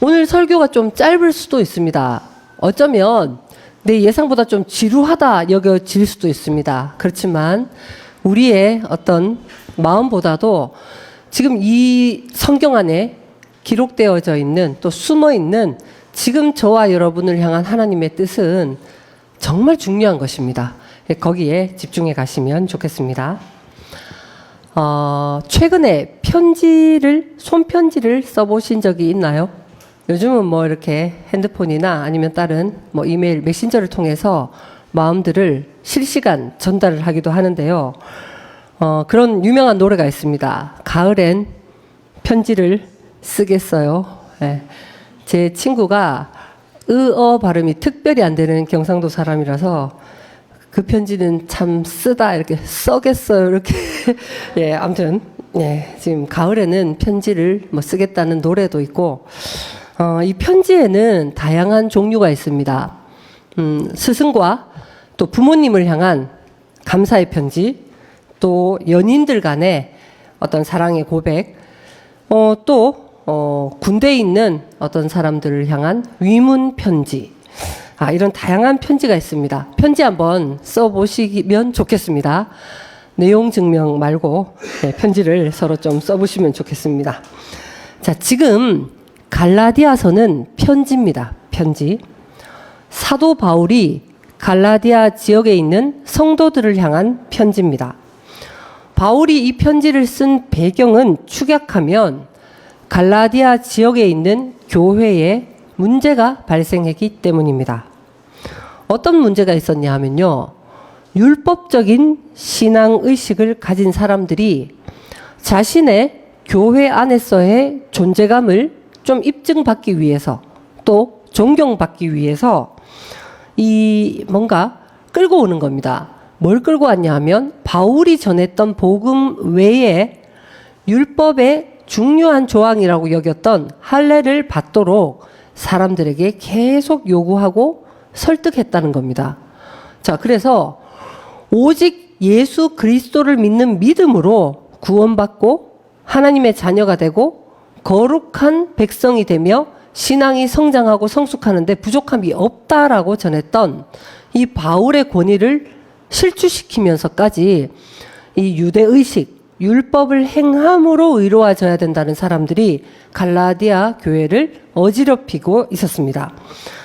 오늘 설교가 좀 짧을 수도 있습니다. 어쩌면 내 예상보다 좀 지루하다 여겨질 수도 있습니다. 그렇지만 우리의 어떤 마음보다도 지금 이 성경 안에 기록되어져 있는 또 숨어 있는 지금 저와 여러분을 향한 하나님의 뜻은 정말 중요한 것입니다. 거기에 집중해 가시면 좋겠습니다. 최근에 손편지를 써보신 적이 있나요? 요즘은 뭐 이렇게 핸드폰이나 아니면 다른 뭐 이메일, 메신저를 통해서 마음들을 실시간 전달을 하기도 하는데요. 그런 유명한 노래가 있습니다. 가을엔 편지를 쓰겠어요. 네. 제 친구가 으어 발음이 특별히 안 되는 경상도 사람이라서 그 편지는 참 쓰다 이렇게 써겠어요 이렇게 예 아무튼 예 지금 가을에는 편지를 뭐 쓰겠다는 노래도 있고 이 편지에는 다양한 종류가 있습니다. 스승과 또 부모님을 향한 감사의 편지, 또 연인들 간의 어떤 사랑의 고백, 또 군대에 있는 어떤 사람들을 향한 위문 편지, 이런 다양한 편지가 있습니다. 편지 한번 써보시면 좋겠습니다. 내용 증명 말고 편지를 서로 좀 써보시면 좋겠습니다. 자, 지금 갈라디아서는 편지입니다. 편지. 사도 바울이 갈라디아 지역에 있는 성도들을 향한 편지입니다. 바울이 이 편지를 쓴 배경은 축약하면 갈라디아 지역에 있는 교회에 문제가 발생했기 때문입니다. 어떤 문제가 있었냐 하면요. 율법적인 신앙의식을 가진 사람들이 자신의 교회 안에서의 존재감을 좀 입증받기 위해서 또 존경받기 위해서 뭔가 끌고 오는 겁니다. 뭘 끌고 왔냐 하면 바울이 전했던 복음 외에 율법의 중요한 조항이라고 여겼던 할례를 받도록 사람들에게 계속 요구하고 설득했다는 겁니다. 자, 그래서 오직 예수 그리스도를 믿는 믿음으로 구원받고 하나님의 자녀가 되고 거룩한 백성이 되며 신앙이 성장하고 성숙하는데 부족함이 없다라고 전했던 이 바울의 권위를 실추시키면서까지 이 유대의식, 율법을 행함으로 의로워져야 된다는 사람들이 갈라디아 교회를 어지럽히고 있었습니다.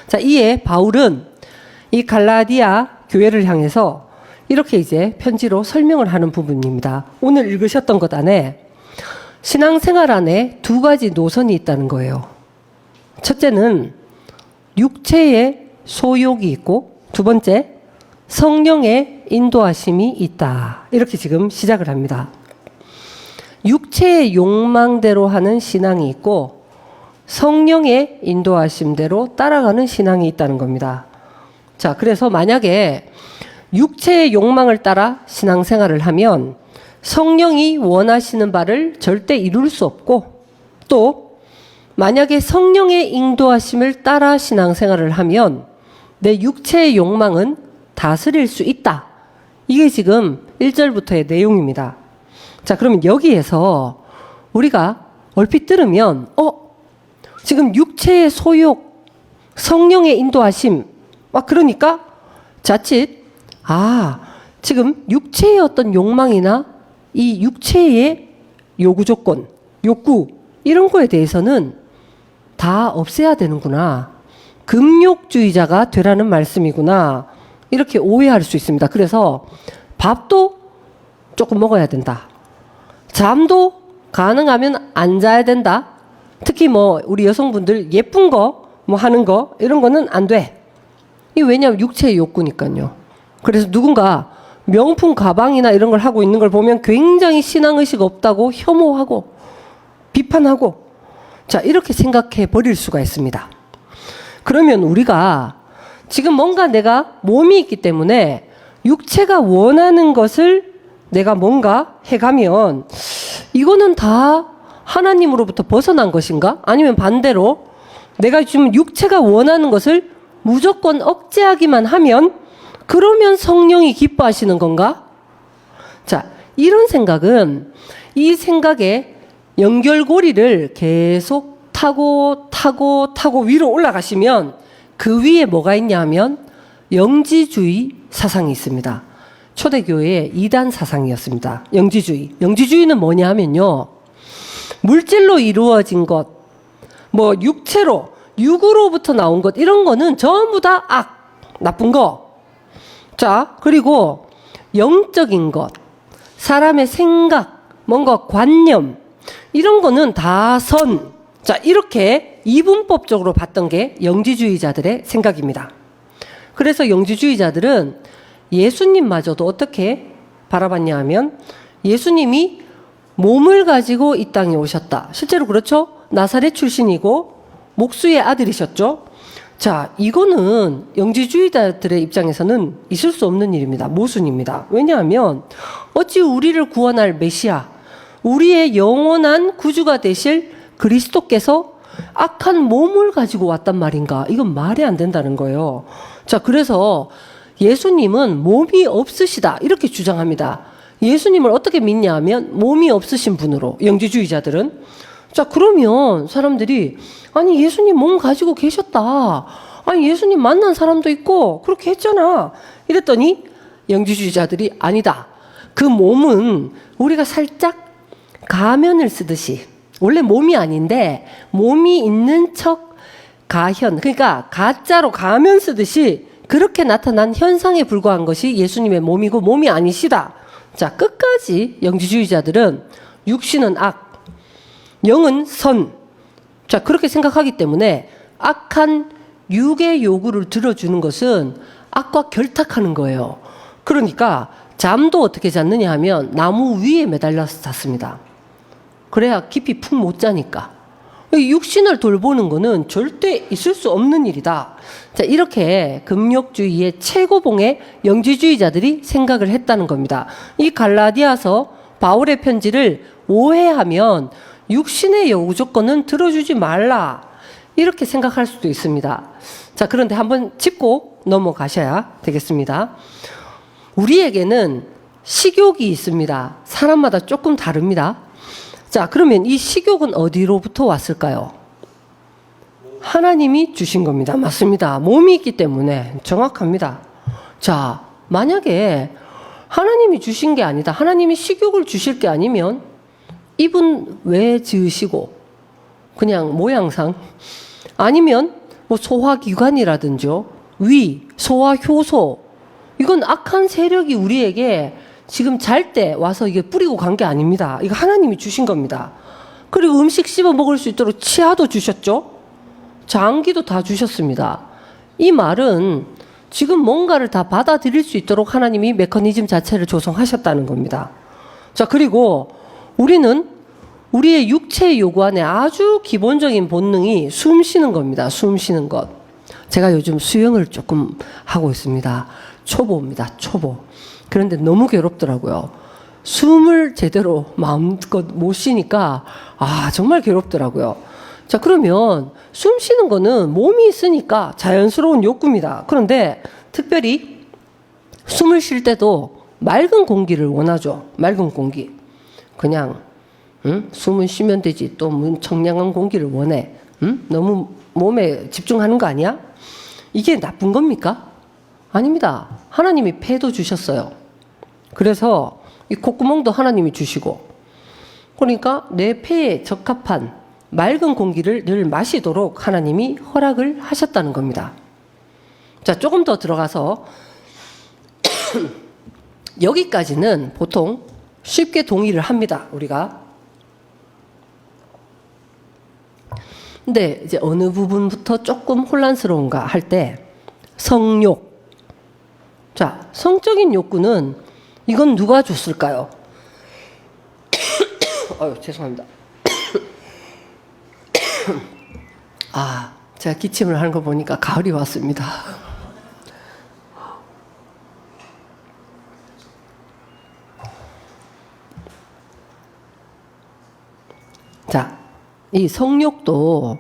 자, 이에 바울은 이 갈라디아 교회를 향해서 이렇게 이제 편지로 설명을 하는 부분입니다. 오늘 읽으셨던 것 안에 신앙생활 안에 두 가지 노선이 있다는 거예요. 첫째는 육체의 소욕이 있고 두 번째 성령의 인도하심이 있다. 이렇게 지금 시작을 합니다. 육체의 욕망대로 하는 신앙이 있고 성령의 인도하심대로 따라가는 신앙이 있다는 겁니다. 자, 그래서 만약에 육체의 욕망을 따라 신앙생활을 하면 성령이 원하시는 바를 절대 이룰 수 없고 또 만약에 성령의 인도하심을 따라 신앙생활을 하면 내 육체의 욕망은 다스릴 수 있다. 이게 지금 1절부터의 내용입니다. 자, 그러면 여기에서 우리가 얼핏 들으면 지금 육체의 소욕, 성령의 인도하심 그러니까 자칫 지금 육체의 어떤 욕망이나 이 육체의 요구 조건, 욕구 이런 거에 대해서는 다 없애야 되는구나. 금욕주의자가 되라는 말씀이구나. 이렇게 오해할 수 있습니다. 그래서 밥도 조금 먹어야 된다. 잠도 가능하면 안 자야 된다. 특히 우리 여성분들 예쁜 거 하는 거 이런 거는 안 돼. 이 왜냐하면 육체의 욕구니까요. 그래서 누군가 명품 가방이나 이런 걸 하고 있는 걸 보면 굉장히 신앙의식 없다고 혐오하고 비판하고 자, 이렇게 생각해 버릴 수가 있습니다. 그러면 우리가 지금 뭔가 내가 몸이 있기 때문에 육체가 원하는 것을 내가 뭔가 해가면 이거는 다 하나님으로부터 벗어난 것인가? 아니면 반대로 내가 지금 육체가 원하는 것을 무조건 억제하기만 하면 그러면 성령이 기뻐하시는 건가? 자, 이런 생각은 이 생각에 연결고리를 계속 타고 위로 올라가시면 그 위에 뭐가 있냐 하면 영지주의 사상이 있습니다. 초대교회의 이단 사상이었습니다. 영지주의. 영지주의는 뭐냐 하면요. 물질로 이루어진 것, 뭐 육체로, 육으로부터 나온 것, 이런 거는 전부 다 나쁜 거. 자, 그리고 영적인 것, 사람의 생각, 뭔가 관념, 이런 거는 다 선. 자, 이렇게 이분법적으로 봤던 게 영지주의자들의 생각입니다. 그래서 영지주의자들은 예수님마저도 어떻게 바라봤냐 하면 예수님이 몸을 가지고 이 땅에 오셨다. 실제로 그렇죠? 나사렛 출신이고 목수의 아들이셨죠? 자, 이거는 영지주의자들의 입장에서는 있을 수 없는 일입니다. 모순입니다. 왜냐하면 어찌 우리를 구원할 메시아, 우리의 영원한 구주가 되실 그리스도께서 악한 몸을 가지고 왔단 말인가? 이건 말이 안 된다는 거예요. 자, 그래서 예수님은 몸이 없으시다 이렇게 주장합니다. 예수님을 어떻게 믿냐 하면 몸이 없으신 분으로, 영지주의자들은. 자, 그러면 사람들이 아니 예수님 몸 가지고 계셨다. 아니 예수님 만난 사람도 있고 그렇게 했잖아. 이랬더니 영지주의자들이 아니다. 그 몸은 우리가 살짝 가면을 쓰듯이, 원래 몸이 아닌데 몸이 있는 척 가현, 그러니까 가짜로 가면 쓰듯이 그렇게 나타난 현상에 불과한 것이 예수님의 몸이고 몸이 아니시다. 자, 끝까지 영지주의자들은 육신은 악, 영은 선. 자, 그렇게 생각하기 때문에 악한 육의 요구를 들어주는 것은 악과 결탁하는 거예요. 그러니까 잠도 어떻게 잤느냐 하면 나무 위에 매달려서 잤습니다. 그래야 깊이 푹 못 자니까. 육신을 돌보는 거는 절대 있을 수 없는 일이다. 자, 이렇게 금욕주의의 최고봉의 영지주의자들이 생각을 했다는 겁니다. 이 갈라디아서 바울의 편지를 오해하면 육신의 요구조건은 들어주지 말라. 이렇게 생각할 수도 있습니다. 자, 그런데 한번 짚고 넘어가셔야 되겠습니다. 우리에게는 식욕이 있습니다. 사람마다 조금 다릅니다. 자, 그러면 이 식욕은 어디로부터 왔을까요? 하나님이 주신 겁니다. 맞습니다. 몸이 있기 때문에 정확합니다. 자, 만약에 하나님이 주신 게 아니다. 하나님이 식욕을 주실 게 아니면 입은 왜 지으시고 그냥 모양상, 아니면 뭐 소화기관이라든지 위, 소화효소, 이건 악한 세력이 우리에게 지금 잘 때 와서 이게 뿌리고 간 게 아닙니다. 이거 하나님이 주신 겁니다. 그리고 음식 씹어 먹을 수 있도록 치아도 주셨죠? 장기도 다 주셨습니다. 이 말은 지금 뭔가를 다 받아들일 수 있도록 하나님이 메커니즘 자체를 조성하셨다는 겁니다. 자, 그리고 우리는 우리의 육체의 요구 안에 아주 기본적인 본능이 숨 쉬는 겁니다. 숨 쉬는 것. 제가 요즘 수영을 조금 하고 있습니다. 초보입니다. 초보. 그런데 너무 괴롭더라고요. 숨을 제대로 마음껏 못 쉬니까 정말 괴롭더라고요. 자, 그러면 숨 쉬는 거는 몸이 있으니까 자연스러운 욕구입니다. 그런데 특별히 숨을 쉴 때도 맑은 공기를 원하죠. 맑은 공기. 그냥 숨은 쉬면 되지 또 청량한 공기를 원해. 너무 몸에 집중하는 거 아니야? 이게 나쁜 겁니까? 아닙니다. 하나님이 폐도 주셨어요. 그래서 이 콧구멍도 하나님이 주시고, 그러니까 내 폐에 적합한 맑은 공기를 늘 마시도록 하나님이 허락을 하셨다는 겁니다. 자, 조금 더 들어가서 여기까지는 보통 쉽게 동의를 합니다. 우리가. 근데 이제 어느 부분부터 조금 혼란스러운가 할 때 성욕. 자, 성적인 욕구는 이건 누가 줬을까요? 죄송합니다. 제가 기침을 하는 거 보니까 가을이 왔습니다. 자, 이 성욕도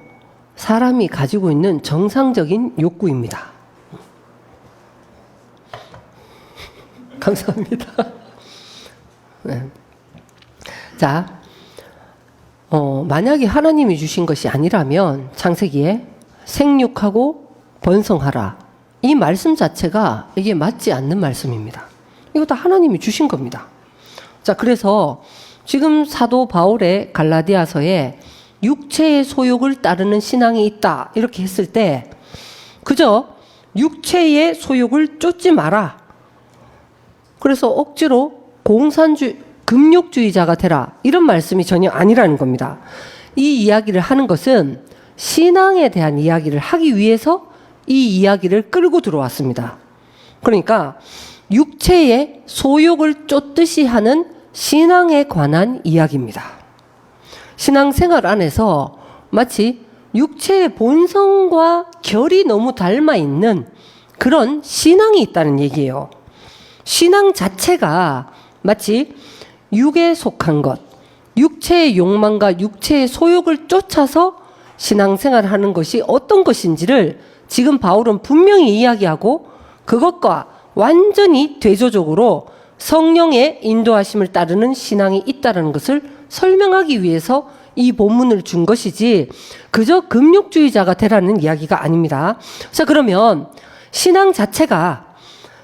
사람이 가지고 있는 정상적인 욕구입니다. 감사합니다. 네. 자, 만약에 하나님이 주신 것이 아니라면 창세기에 생육하고 번성하라. 이 말씀 자체가 이게 맞지 않는 말씀입니다. 이거 다 하나님이 주신 겁니다. 자, 그래서 지금 사도 바울의 갈라디아서에 육체의 소욕을 따르는 신앙이 있다. 이렇게 했을 때 그저 육체의 소욕을 쫓지 마라. 그래서 억지로 금욕주의자가 되라. 이런 말씀이 전혀 아니라는 겁니다. 이 이야기를 하는 것은 신앙에 대한 이야기를 하기 위해서 이 이야기를 끌고 들어왔습니다. 그러니까 육체의 소욕을 쫓듯이 하는 신앙에 관한 이야기입니다. 신앙생활 안에서 마치 육체의 본성과 결이 너무 닮아 있는 그런 신앙이 있다는 얘기예요. 신앙 자체가 마치 육에 속한 것, 육체의 욕망과 육체의 소욕을 쫓아서 신앙생활을 하는 것이 어떤 것인지를 지금 바울은 분명히 이야기하고 그것과 완전히 대조적으로 성령의 인도하심을 따르는 신앙이 있다는 것을 설명하기 위해서 이 본문을 준 것이지 그저 금욕주의자가 되라는 이야기가 아닙니다. 자, 그러면 신앙 자체가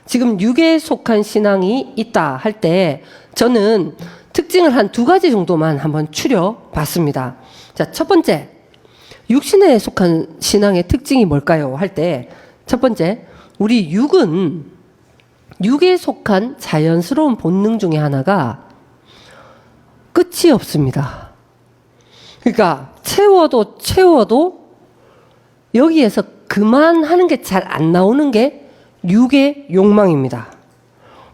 지금 육에 속한 신앙이 있다 할 때 저는 특징을 한 2가지 정도만 한번 추려봤습니다. 자, 첫 번째, 육신에 속한 신앙의 특징이 뭘까요? 할 때 첫 번째, 우리 육은 육에 속한 자연스러운 본능 중에 하나가 끝이 없습니다. 그러니까 채워도 여기에서 그만하는 게 잘 안 나오는 게 육의 욕망입니다.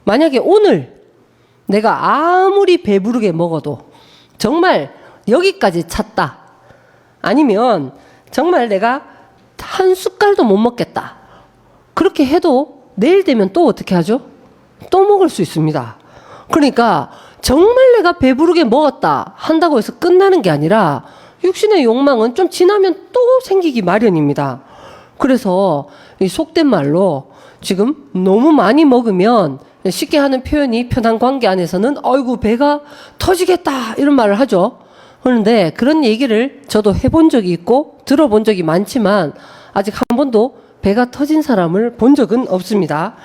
만약에 오늘 내가 아무리 배부르게 먹어도 정말 여기까지 찼다. 아니면 정말 내가 한 숟갈도 못 먹겠다. 그렇게 해도 내일 되면 또 어떻게 하죠? 또 먹을 수 있습니다. 그러니까 정말 내가 배부르게 먹었다 한다고 해서 끝나는 게 아니라 육신의 욕망은 좀 지나면 또 생기기 마련입니다. 그래서 이 속된 말로 지금 너무 많이 먹으면 쉽게 하는 표현이 편한 관계 안에서는 아이고 배가 터지겠다 이런 말을 하죠. 그런데 그런 얘기를 저도 해본 적이 있고 들어본 적이 많지만 아직 한 번도 배가 터진 사람을 본 적은 없습니다.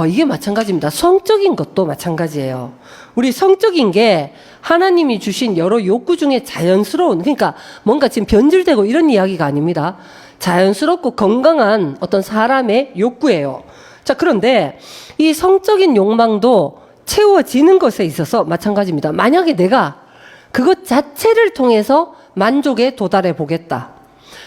이게 마찬가지입니다. 성적인 것도 마찬가지예요. 우리 성적인 게 하나님이 주신 여러 욕구 중에 자연스러운, 그러니까 뭔가 지금 변질되고 이런 이야기가 아닙니다. 자연스럽고 건강한 어떤 사람의 욕구예요. 자, 그런데 이 성적인 욕망도 채워지는 것에 있어서 마찬가지입니다. 만약에 내가 그것 자체를 통해서 만족에 도달해 보겠다.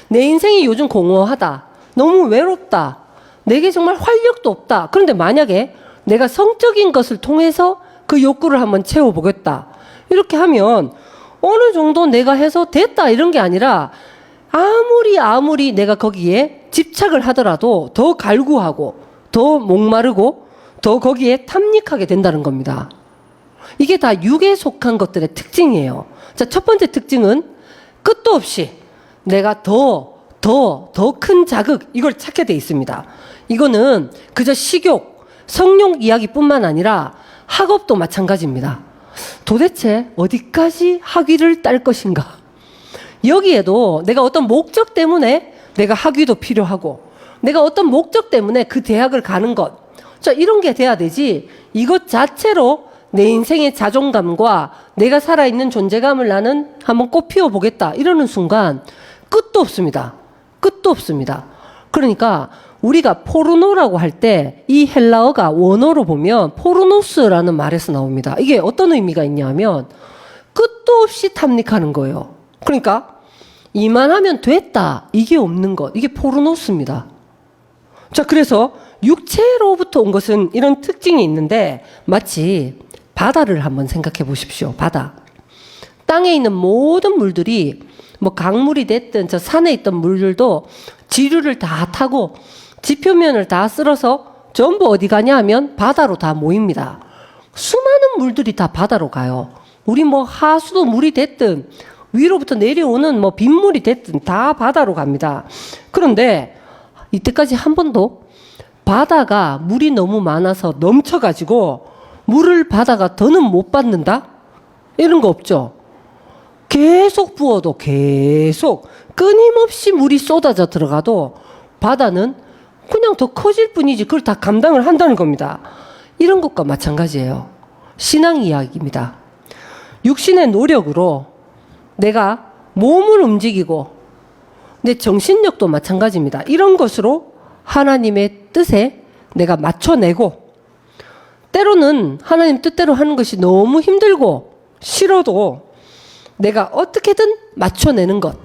내 인생이 요즘 공허하다. 너무 외롭다. 내게 정말 활력도 없다. 그런데 만약에 내가 성적인 것을 통해서 그 욕구를 한번 채워보겠다. 이렇게 하면 어느 정도 내가 해서 됐다 이런 게 아니라 아무리 내가 거기에 집착을 하더라도 더 갈구하고 더 목마르고 더 거기에 탐닉하게 된다는 겁니다. 이게 다 육에 속한 것들의 특징이에요. 자, 첫 번째 특징은 끝도 없이 내가 더 큰 자극 이걸 찾게 돼 있습니다. 이거는 그저 식욕, 성욕 이야기뿐만 아니라 학업도 마찬가지입니다. 도대체 어디까지 학위를 딸 것인가? 여기에도 내가 어떤 목적 때문에 내가 학위도 필요하고 내가 어떤 목적 때문에 그 대학을 가는 것. 자, 이런 게 돼야 되지. 이것 자체로 내 인생의 자존감과 내가 살아있는 존재감을 나는 한번 꽃 피워보겠다. 이러는 순간 끝도 없습니다. 끝도 없습니다. 그러니까 우리가 포르노라고 할 때 이 헬라어가 원어로 보면 포르노스라는 말에서 나옵니다. 이게 어떤 의미가 있냐면 끝도 없이 탐닉하는 거예요. 그러니까 이만하면 됐다. 이게 없는 것. 이게 포르노스입니다. 자, 그래서 육체로부터 온 것은 이런 특징이 있는데 마치 바다를 한번 생각해 보십시오. 바다. 땅에 있는 모든 물들이 뭐 강물이 됐든 저 산에 있던 물들도 지류를 다 타고 지표면을 다 쓸어서 전부 어디 가냐 하면 바다로 다 모입니다. 수많은 물들이 다 바다로 가요. 우리 뭐 하수도 물이 됐든 위로부터 내려오는 뭐 빗물이 됐든 다 바다로 갑니다. 그런데 이때까지 한 번도 바다가 물이 너무 많아서 넘쳐가지고 물을 바다가 더는 못 받는다? 이런 거 없죠. 계속 부어도 계속 끊임없이 물이 쏟아져 들어가도 바다는 그냥 더 커질 뿐이지 그걸 다 감당을 한다는 겁니다. 이런 것과 마찬가지예요. 신앙 이야기입니다. 육신의 노력으로 내가 몸을 움직이고 내 정신력도 마찬가지입니다. 이런 것으로 하나님의 뜻에 내가 맞춰내고 때로는 하나님 뜻대로 하는 것이 너무 힘들고 싫어도 내가 어떻게든 맞춰내는 것.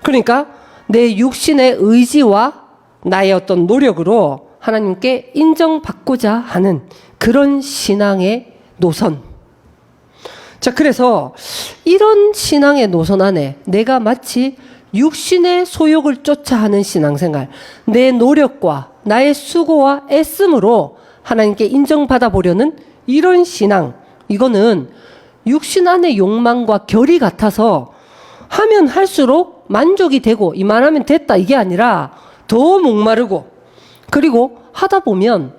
그러니까 내 육신의 의지와 나의 어떤 노력으로 하나님께 인정받고자 하는 그런 신앙의 노선. 자, 그래서 이런 신앙의 노선 안에 내가 마치 육신의 소욕을 쫓아 하는 신앙생활, 내 노력과 나의 수고와 애씀으로 하나님께 인정받아 보려는 이런 신앙, 이거는 육신 안의 욕망과 결이 같아서 하면 할수록 만족이 되고 이만하면 됐다 이게 아니라 더 목마르고 그리고 하다 보면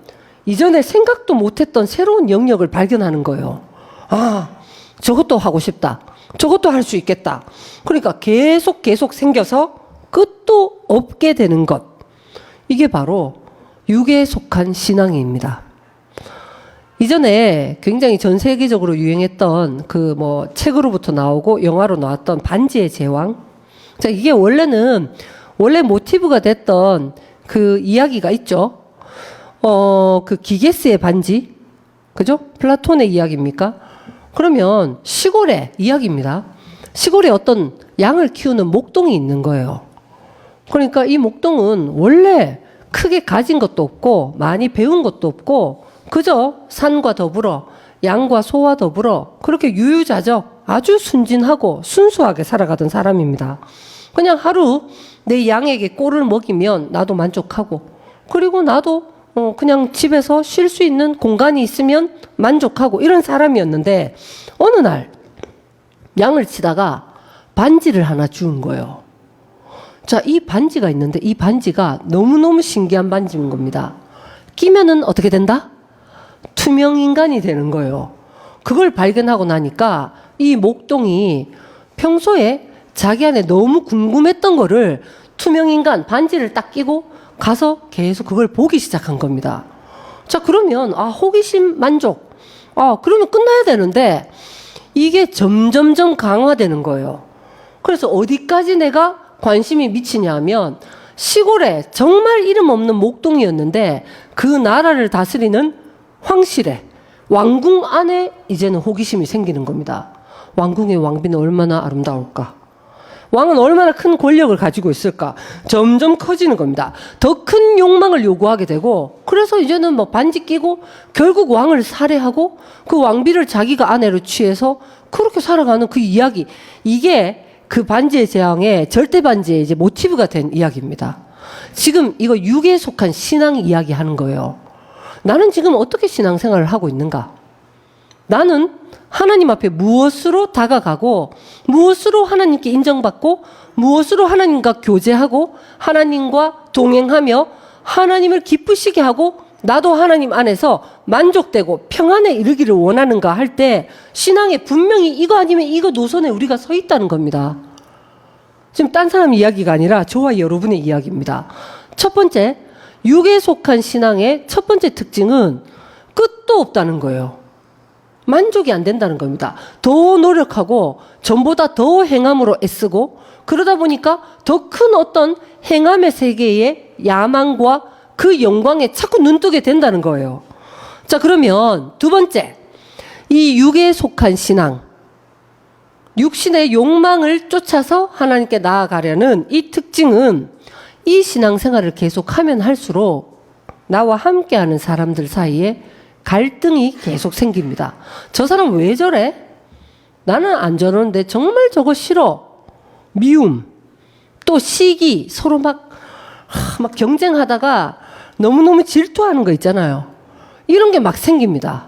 이전에 생각도 못했던 새로운 영역을 발견하는 거예요. 아, 저것도 하고 싶다. 저것도 할 수 있겠다. 그러니까 계속 생겨서 끝도 없게 되는 것. 이게 바로 육에 속한 신앙입니다. 이전에 굉장히 전 세계적으로 유행했던 그 뭐 책으로부터 나오고 영화로 나왔던 반지의 제왕. 자, 이게 원래 모티브가 됐던 그 이야기가 있죠. 그 기게스의 반지. 그죠? 플라톤의 이야기입니까? 그러면 시골의 이야기입니다. 시골에 어떤 양을 키우는 목동이 있는 거예요. 그러니까 이 목동은 원래 크게 가진 것도 없고 많이 배운 것도 없고 그저 산과 더불어 양과 소와 더불어 그렇게 유유자적 아주 순진하고 순수하게 살아가던 사람입니다. 그냥 하루 내 양에게 꼴을 먹이면 나도 만족하고 그리고 나도 그냥 집에서 쉴 수 있는 공간이 있으면 만족하고 이런 사람이었는데 어느 날 양을 치다가 반지를 하나 주운 거예요. 자, 이 반지가 있는데 이 반지가 너무너무 신기한 반지인 겁니다. 끼면은 어떻게 된다? 투명 인간이 되는 거예요. 그걸 발견하고 나니까 이 목동이 평소에 자기 안에 너무 궁금했던 거를 투명 인간 반지를 딱 끼고 가서 계속 그걸 보기 시작한 겁니다. 자, 그러면 호기심 만족. 그러면 끝나야 되는데 이게 점점점 강화되는 거예요. 그래서 어디까지 내가 관심이 미치냐면 시골에 정말 이름 없는 목동이었는데 그 나라를 다스리는 황실에 왕궁 안에 이제는 호기심이 생기는 겁니다. 왕궁의 왕비는 얼마나 아름다울까? 왕은 얼마나 큰 권력을 가지고 있을까? 점점 커지는 겁니다. 더 큰 욕망을 요구하게 되고 그래서 이제는 뭐 반지 끼고 결국 왕을 살해하고 그 왕비를 자기가 아내로 취해서 그렇게 살아가는 그 이야기. 이게 그 반지의 제왕의 절대 반지의 이제 모티브가 된 이야기입니다. 지금 이거 육에 속한 신앙 이야기 하는 거예요. 나는 지금 어떻게 신앙생활을 하고 있는가? 나는 하나님 앞에 무엇으로 다가가고 무엇으로 하나님께 인정받고 무엇으로 하나님과 교제하고 하나님과 동행하며 하나님을 기쁘시게 하고 나도 하나님 안에서 만족되고 평안에 이르기를 원하는가 할 때 신앙에 분명히 이거 아니면 이거 노선에 우리가 서 있다는 겁니다. 지금 딴 사람 이야기가 아니라 저와 여러분의 이야기입니다. 첫 번째, 육에 속한 신앙의 첫 번째 특징은 끝도 없다는 거예요. 만족이 안 된다는 겁니다. 더 노력하고 전보다 더 행함으로 애쓰고 그러다 보니까 더 큰 어떤 행함의 세계의 야망과 그 영광에 자꾸 눈뜨게 된다는 거예요. 자, 그러면 두 번째, 이 육에 속한 신앙, 육신의 욕망을 쫓아서 하나님께 나아가려는 이 특징은 이 신앙생활을 계속하면 할수록 나와 함께하는 사람들 사이에 갈등이 계속 생깁니다. 저 사람 왜 저래? 나는 안 저러는데 정말 저거 싫어. 미움, 또 시기, 서로 막 경쟁하다가 너무너무 질투하는 거 있잖아요. 이런 게 막 생깁니다.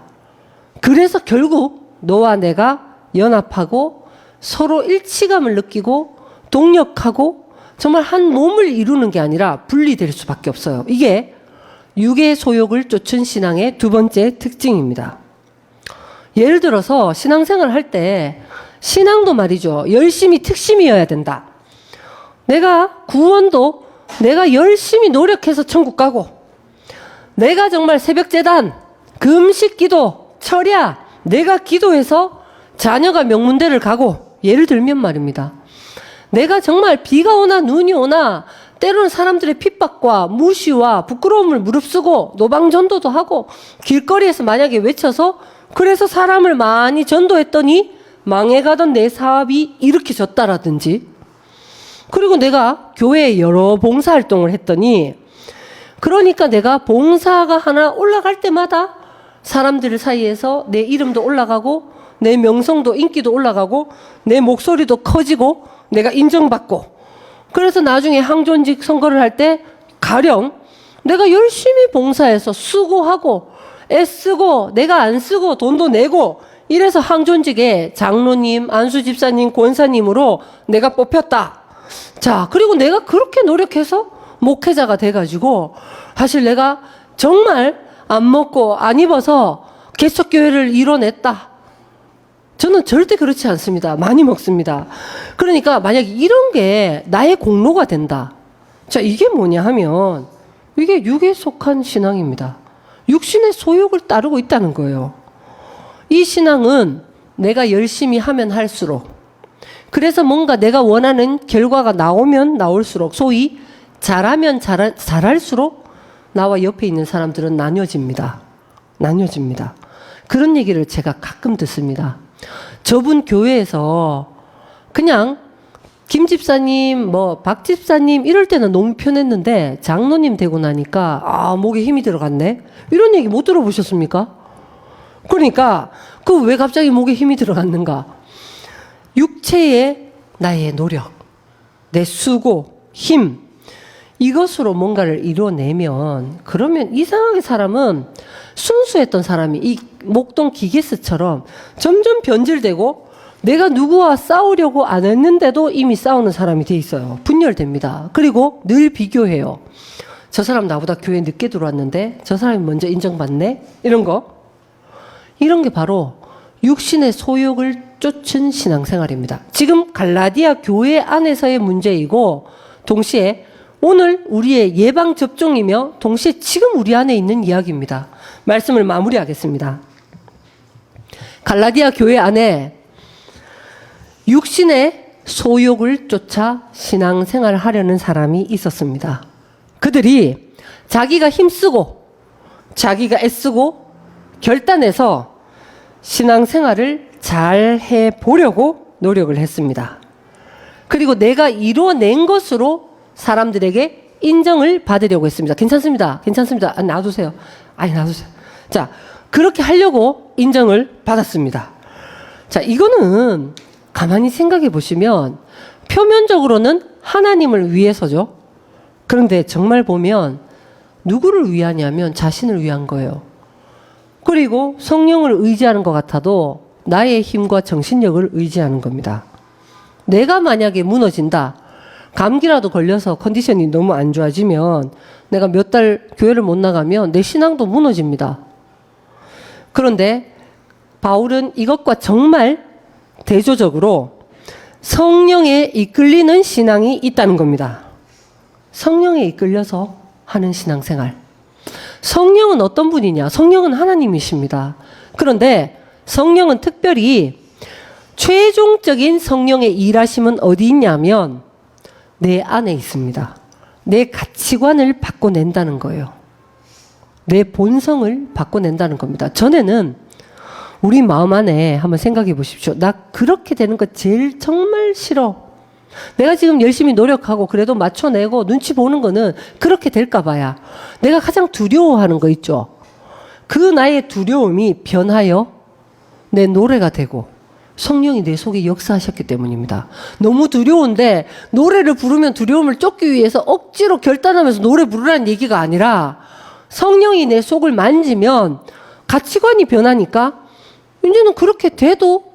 그래서 결국 너와 내가 연합하고 서로 일치감을 느끼고 동력하고 정말 한 몸을 이루는 게 아니라 분리될 수밖에 없어요. 이게 육의 소욕을 쫓은 신앙의 두 번째 특징입니다. 예를 들어서 신앙생활을 할 때 신앙도 말이죠. 열심히 특심이어야 된다. 내가 구원도 내가 열심히 노력해서 천국 가고, 내가 정말 새벽재단, 금식 기도, 철야, 내가 기도해서 자녀가 명문대를 가고, 예를 들면 말입니다. 내가 정말 비가 오나 눈이 오나 때로는 사람들의 핍박과 무시와 부끄러움을 무릅쓰고 노방전도도 하고 길거리에서 만약에 외쳐서 그래서 사람을 많이 전도했더니 망해가던 내 사업이 일으켜졌다라든지, 그리고 내가 교회에 여러 봉사활동을 했더니 그러니까 내가 봉사가 하나 올라갈 때마다 사람들 사이에서 내 이름도 올라가고 내 명성도 인기도 올라가고 내 목소리도 커지고 내가 인정받고, 그래서 나중에 항존직 선거를 할 때 가령 내가 열심히 봉사해서 수고하고 애쓰고 내가 안 쓰고 돈도 내고 이래서 항존직에 장로님, 안수집사님, 권사님으로 내가 뽑혔다. 자, 그리고 내가 그렇게 노력해서 목회자가 돼가지고 사실 내가 정말 안 먹고 안 입어서 개척교회를 이뤄냈다. 저는 절대 그렇지 않습니다. 많이 먹습니다. 그러니까 만약에 이런 게 나의 공로가 된다. 자, 이게 뭐냐 하면 이게 육에 속한 신앙입니다. 육신의 소욕을 따르고 있다는 거예요. 이 신앙은 내가 열심히 하면 할수록, 그래서 뭔가 내가 원하는 결과가 나오면 나올수록, 소위 잘하면 잘할수록 나와 옆에 있는 사람들은 나뉘어집니다. 나뉘어집니다. 그런 얘기를 제가 가끔 듣습니다. 저분 교회에서 그냥 김 집사님, 박 집사님 이럴 때는 너무 편했는데 장로님 되고 나니까 목에 힘이 들어갔네. 이런 얘기 못 들어보셨습니까? 그러니까 그 왜 갑자기 목에 힘이 들어갔는가? 육체의 나의 노력, 내 수고, 힘, 이것으로 뭔가를 이뤄내면, 그러면 이상하게 사람은 순수했던 사람이 이 목동 기계스처럼 점점 변질되고 내가 누구와 싸우려고 안 했는데도 이미 싸우는 사람이 돼 있어요. 분열됩니다. 그리고 늘 비교해요. 저 사람 나보다 교회 늦게 들어왔는데 저 사람이 먼저 인정받네? 이런 거. 이런 게 바로 육신의 소욕을 쫓은 신앙생활입니다. 지금 갈라디아 교회 안에서의 문제이고, 동시에 오늘 우리의 예방접종이며 동시에 지금 우리 안에 있는 이야기입니다. 말씀을 마무리하겠습니다. 갈라디아 교회 안에 육신의 소욕을 쫓아 신앙생활을 하려는 사람이 있었습니다. 그들이 자기가 힘쓰고 자기가 애쓰고 결단해서 신앙생활을 잘 해보려고 노력을 했습니다. 그리고 내가 이뤄낸 것으로 사람들에게 인정을 받으려고 했습니다. 괜찮습니다. 괜찮습니다. 놔두세요. 놔두세요. 자, 그렇게 하려고 인정을 받았습니다. 자, 이거는 가만히 생각해 보시면 표면적으로는 하나님을 위해서죠. 그런데 정말 보면 누구를 위하냐면 자신을 위한 거예요. 그리고 성령을 의지하는 것 같아도 나의 힘과 정신력을 의지하는 겁니다. 내가 만약에 무너진다, 감기라도 걸려서 컨디션이 너무 안 좋아지면 내가 몇 달 교회를 못 나가면 내 신앙도 무너집니다. 그런데 바울은 이것과 정말 대조적으로 성령에 이끌리는 신앙이 있다는 겁니다. 성령에 이끌려서 하는 신앙생활. 성령은 어떤 분이냐? 성령은 하나님이십니다. 그런데 성령은 특별히 최종적인 성령의 일하심은 어디 있냐면 내 안에 있습니다. 내 가치관을 바꿔낸다는 거예요. 내 본성을 바꿔낸다는 겁니다. 전에는 우리 마음 안에 한번 생각해 보십시오. 나 그렇게 되는 거 제일 정말 싫어. 내가 지금 열심히 노력하고 그래도 맞춰내고 눈치 보는 거는 그렇게 될까 봐야. 내가 가장 두려워하는 거 있죠. 그 나의 두려움이 변하여 내 노래가 되고 성령이 내 속에 역사하셨기 때문입니다. 너무 두려운데 노래를 부르면 두려움을 쫓기 위해서 억지로 결단하면서 노래 부르라는 얘기가 아니라 성령이 내 속을 만지면 가치관이 변하니까 이제는 그렇게 돼도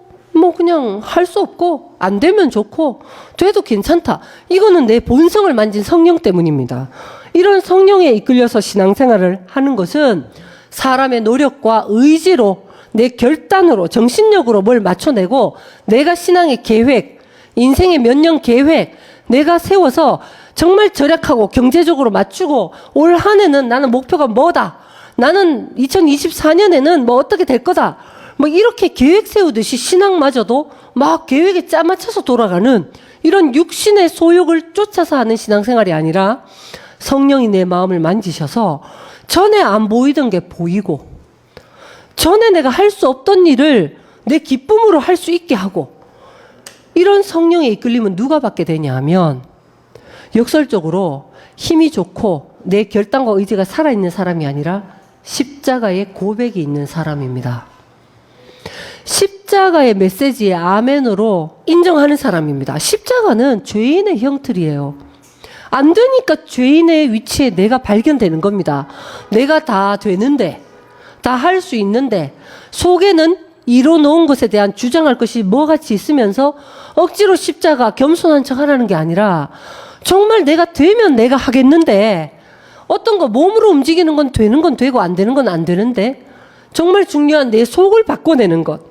그냥 할 수 없고 안 되면 좋고 돼도 괜찮다. 이거는 내 본성을 만진 성령 때문입니다. 이런 성령에 이끌려서 신앙생활을 하는 것은 사람의 노력과 의지로 내 결단으로 정신력으로 뭘 맞춰내고 내가 신앙의 계획, 인생의 몇 년 계획 내가 세워서 정말 절약하고 경제적으로 맞추고 올 한 해는 나는 목표가 뭐다. 나는 2024년에는 뭐 어떻게 될 거다. 뭐 이렇게 계획 세우듯이 신앙마저도 막 계획에 짜맞춰서 돌아가는 이런 육신의 소욕을 쫓아서 하는 신앙생활이 아니라 성령이 내 마음을 만지셔서 전에 안 보이던 게 보이고 전에 내가 할 수 없던 일을 내 기쁨으로 할 수 있게 하고 이런 성령의 이끌림은 누가 받게 되냐 하면 역설적으로 힘이 좋고 내 결단과 의지가 살아있는 사람이 아니라 십자가의 고백이 있는 사람입니다. 십자가의 메시지에 아멘으로 인정하는 사람입니다. 십자가는 죄인의 형틀이에요. 안 되니까 죄인의 위치에 내가 발견되는 겁니다. 내가 다 되는데, 다 할 수 있는데, 속에는 이뤄놓은 것에 대한 주장할 것이 뭐같이 있으면서 억지로 십자가 겸손한 척 하라는 게 아니라 정말 내가 되면 내가 하겠는데 어떤 거 몸으로 움직이는 건 되는 건 되고 안 되는 건 안 되는데 정말 중요한 내 속을 바꿔내는 것,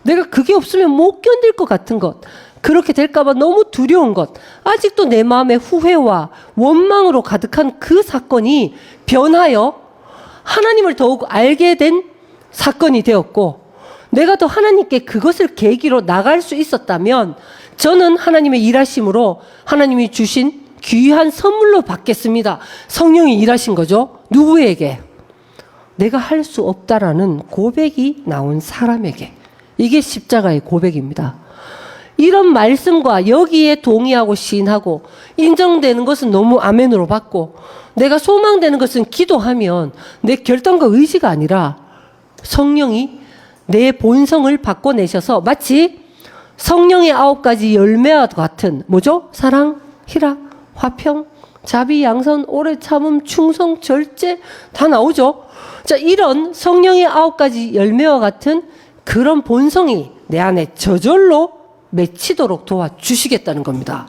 내가 그게 없으면 못 견딜 것 같은 것, 그렇게 될까봐 너무 두려운 것, 아직도 내 마음에 후회와 원망으로 가득한 그 사건이 변하여 하나님을 더욱 알게 된 사건이 되었고 내가 더 하나님께 그것을 계기로 나갈 수 있었다면 저는 하나님의 일하심으로 하나님이 주신 귀한 선물로 받겠습니다. 성령이 일하신 거죠. 누구에게? 내가 할 수 없다라는 고백이 나온 사람에게. 이게 십자가의 고백입니다. 이런 말씀과 여기에 동의하고 시인하고 인정되는 것은 너무 아멘으로 받고 내가 소망되는 것은 기도하면 내 결단과 의지가 아니라 성령이 내 본성을 바꿔내셔서 마치 성령의 9가지 열매와 같은 뭐죠? 사랑, 희락, 화평, 자비, 양선, 오래 참음, 충성, 절제 다 나오죠. 자, 이런 성령의 9가지 열매와 같은 그런 본성이 내 안에 저절로 맺히도록 도와주시겠다는 겁니다.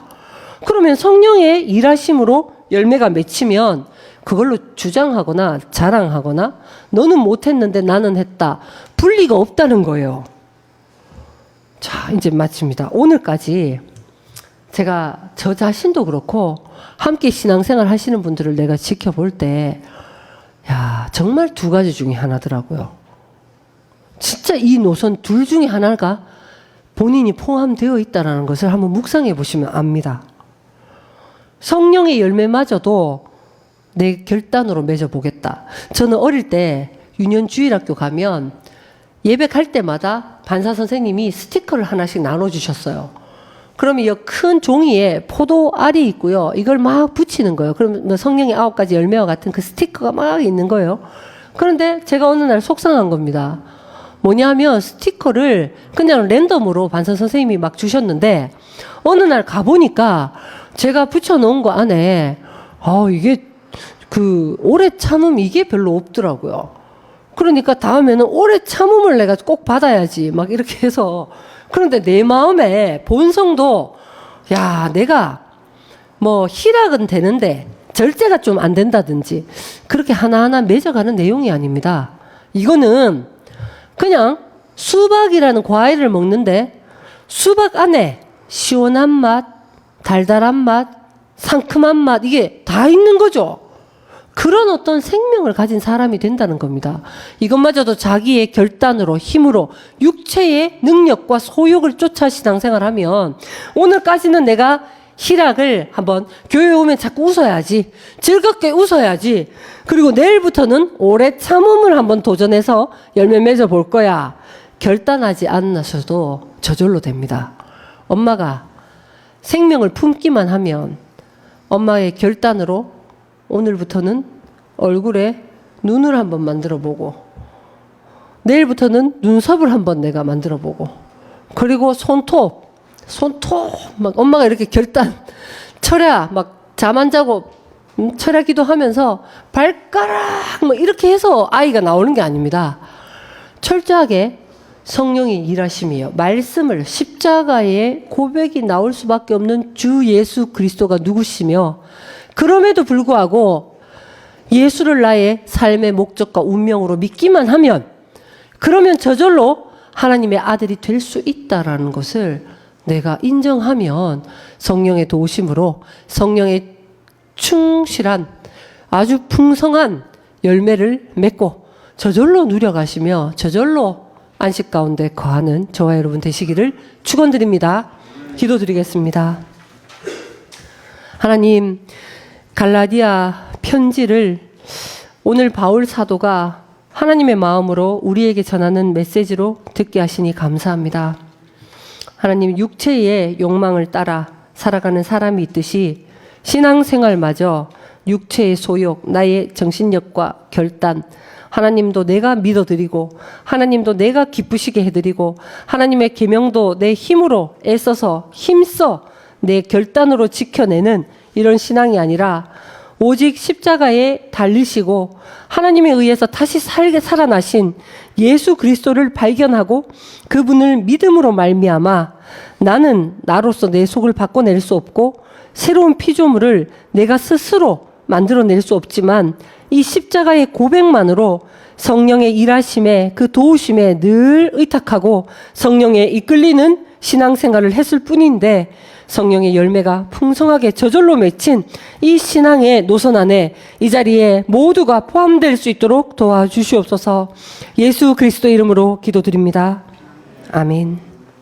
그러면 성령의 일하심으로 열매가 맺히면 그걸로 주장하거나 자랑하거나 너는 못했는데 나는 했다. 분리가 없다는 거예요. 자, 이제 마칩니다. 오늘까지 제가 저 자신도 그렇고 함께 신앙생활 하시는 분들을 내가 지켜볼 때 야, 정말 2가지 중에 하나더라고요. 진짜 이 노선 둘 중에 하나가 본인이 포함되어 있다는 것을 한번 묵상해 보시면 압니다. 성령의 열매마저도 내 결단으로 맺어보겠다. 저는 어릴 때 유년주일학교 가면 예배 갈 때마다 반사 선생님이 스티커를 하나씩 나눠주셨어요. 그러면 이 큰 종이에 포도 알이 있고요. 이걸 막 붙이는 거예요. 그러면 성령의 9가지 열매와 같은 그 스티커가 막 있는 거예요. 그런데 제가 어느 날 속상한 겁니다. 뭐냐면 스티커를 그냥 랜덤으로 반사 선생님이 막 주셨는데 어느 날 가보니까 제가 붙여놓은 거 안에 이게 그 오래 참음 이게 별로 없더라고요. 그러니까 다음에는 오래 참음을 내가 꼭 받아야지 막 이렇게 해서 그런데 내 마음에 본성도 야 내가 뭐 희락은 되는데 절제가 좀 안 된다든지 그렇게 하나하나 맺어가는 내용이 아닙니다. 이거는 그냥 수박이라는 과일을 먹는데 수박 안에 시원한 맛, 달달한 맛, 상큼한 맛 이게 다 있는 거죠. 그런 어떤 생명을 가진 사람이 된다는 겁니다. 이것마저도 자기의 결단으로 힘으로 육체의 능력과 소욕을 쫓아 신앙생활하면 오늘까지는 내가 희락을 한번 교회에 오면 자꾸 웃어야지 즐겁게 웃어야지 그리고 내일부터는 오래 참음을 한번 도전해서 열매 맺어 볼 거야 결단하지 않으셔도 저절로 됩니다. 엄마가 생명을 품기만 하면 엄마의 결단으로 오늘부터는 얼굴에 눈을 한번 만들어 보고 내일부터는 눈썹을 한번 내가 만들어 보고 그리고 손톱 막 엄마가 이렇게 결단 철야 막 잠 안 자고 철야 기도하면서 발가락 뭐 이렇게 해서 아이가 나오는 게 아닙니다. 철저하게 성령이 일하심이에요. 말씀을 십자가의 고백이 나올 수밖에 없는 주 예수 그리스도가 누구시며 그럼에도 불구하고 예수를 나의 삶의 목적과 운명으로 믿기만 하면 그러면 저절로 하나님의 아들이 될 수 있다라는 것을 내가 인정하면 성령의 도우심으로 성령의 충실한 아주 풍성한 열매를 맺고 저절로 누려가시며 저절로 안식 가운데 거하는 저와 여러분 되시기를 축원드립니다. 기도드리겠습니다. 하나님, 갈라디아 편지를 오늘 바울 사도가 하나님의 마음으로 우리에게 전하는 메시지로 듣게 하시니 감사합니다. 하나님, 육체의 욕망을 따라 살아가는 사람이 있듯이 신앙생활마저 육체의 소욕, 나의 정신력과 결단, 하나님도 내가 믿어드리고 하나님도 내가 기쁘시게 해드리고 하나님의 계명도 내 힘으로 애써서 힘써 내 결단으로 지켜내는 이런 신앙이 아니라 오직 십자가에 달리시고 하나님에 의해서 다시 살아나신 예수 그리스도를 발견하고 그분을 믿음으로 말미암아 나는 나로서 내 속을 바꿔낼 수 없고 새로운 피조물을 내가 스스로 만들어낼 수 없지만 이 십자가의 고백만으로 성령의 일하심에 그 도우심에 늘 의탁하고 성령에 이끌리는 신앙생활을 했을 뿐인데 성령의 열매가 풍성하게 저절로 맺힌 이 신앙의 노선 안에 이 자리에 모두가 포함될 수 있도록 도와주시옵소서. 예수 그리스도 이름으로 기도드립니다. 아멘.